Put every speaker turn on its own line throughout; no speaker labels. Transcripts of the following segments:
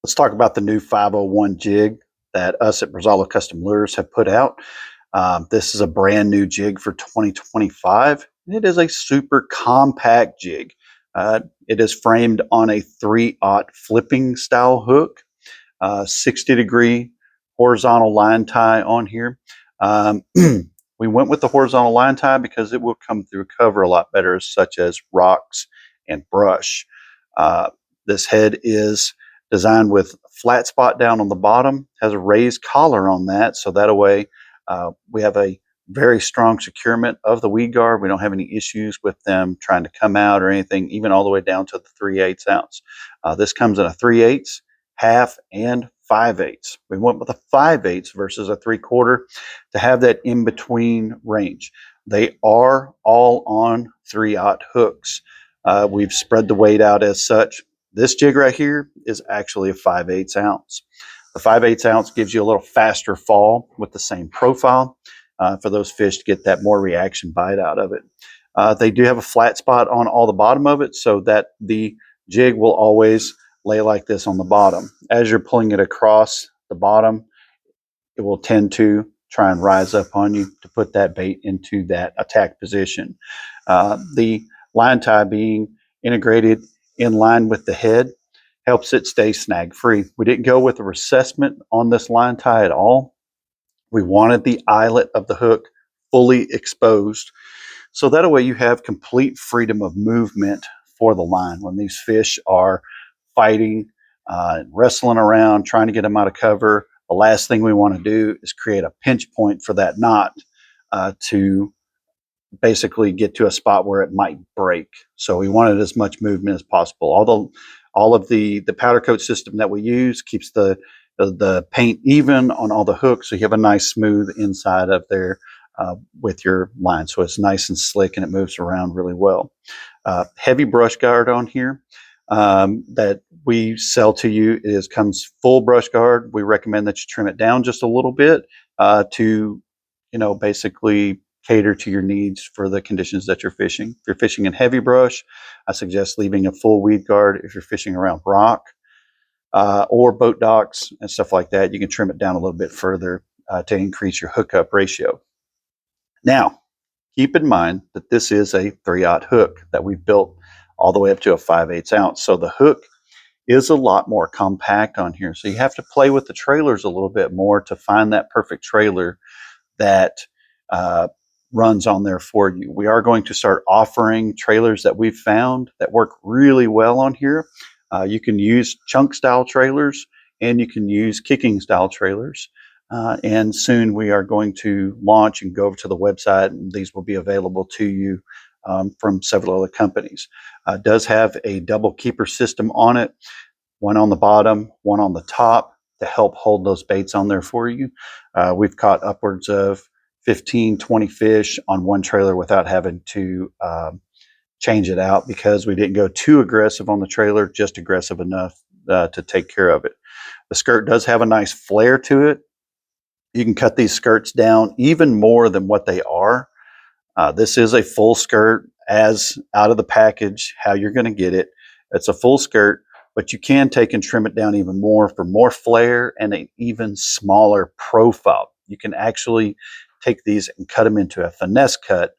Let's talk about the new 501 jig that us at Brazalo Custom Lures have put out. This is a brand new jig for 2025. It is a super compact jig. It is framed on a 3/0 flipping style hook, 60-degree horizontal line tie on here. We went with the horizontal line tie because it will come through cover a lot better, such as rocks and brush. This head is designed with flat spot down on the bottom, has a raised collar on that, so that way we have a very strong securement of the weed guard. We don't have any issues with them trying to come out or anything, even all the way down to the 3/8 ounce. This comes in a 3/8, half, and 5/8. We went with a 5/8 versus a 3/4 to have that in between range. They are all on 3/0 hooks. We've spread the weight out as such. This jig right here is actually a 5/8 ounce. The 5/8 ounce gives you a little faster fall with the same profile for those fish to get that more reaction bite out of it. They do have a flat spot on all the bottom of it so that the jig will always lay like this on the bottom. As you're pulling it across the bottom, it will tend to try and rise up on you to put that bait into that attack position. The line tie being integrated in line with the head helps it stay snag free. We didn't go with a recessment on this line tie at all. We wanted the eyelet of the hook fully exposed, so that way you have complete freedom of movement for the line when these fish are fighting, wrestling around, trying to get them out of cover. The last thing we want to do is create a pinch point for that knot to basically get to a spot where it might break. So we wanted as much movement as possible. Although all of the powder coat system that we use keeps the paint even on all the hooks, so you have a nice smooth inside of there with your line, so it's nice and slick and it moves around really well. Heavy brush guard on here that we sell to you comes full brush guard. We recommend that you trim it down just a little bit to basically cater to your needs for the conditions that you're fishing. If you're fishing in heavy brush, I suggest leaving a full weed guard. If you're fishing around rock or boat docks and stuff like that, you can trim it down a little bit further to increase your hookup ratio. Now, keep in mind that this is a 3/0 hook that we've built all the way up to a 5/8 ounce. So the hook is a lot more compact on here. So you have to play with the trailers a little bit more to find that perfect trailer that runs on there for you. We are going to start offering trailers that we've found that work really well on here. You can use chunk style trailers and you can use kicking style trailers. And soon we are going to launch and go over to the website, and these will be available to you from several other companies. It does have a double keeper system on it, one on the bottom, one on the top, to help hold those baits on there for you. We've caught upwards of 15, 20 fish on one trailer without having to change it out because we didn't go too aggressive on the trailer, just aggressive enough to take care of it. The skirt does have a nice flare to it. You can cut these skirts down even more than what they are. This is a full skirt as out of the package, how you're going to get it. It's a full skirt, but you can take and trim it down even more for more flare and an even smaller profile. You can actually take these and cut them into a finesse cut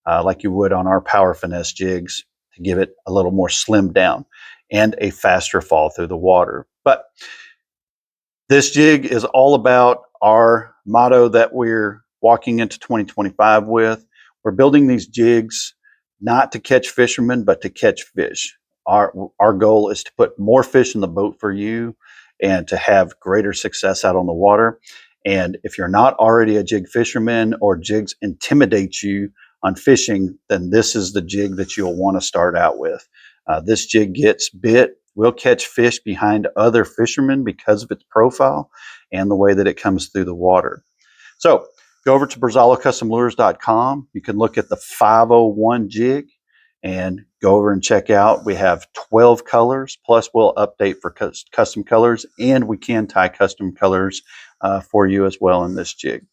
like you would on our power finesse jigs to give it a little more slimmed down and a faster fall through the water. But this jig is all about our motto that we're walking into 2025 with. We're building these jigs not to catch fishermen, but to catch fish. Our goal is to put more fish in the boat for you and to have greater success out on the water. And if you're not already a jig fisherman or jigs intimidate you on fishing, then this is the jig that you'll want to start out with. This jig gets bit, will catch fish behind other fishermen because of its profile and the way that it comes through the water. So go over to BrazaloCustomLures.com. You can look at the 501 jig and go over and check out. We have 12 colors, plus we'll update for custom colors, and we can tie custom colors for you as well in this jig.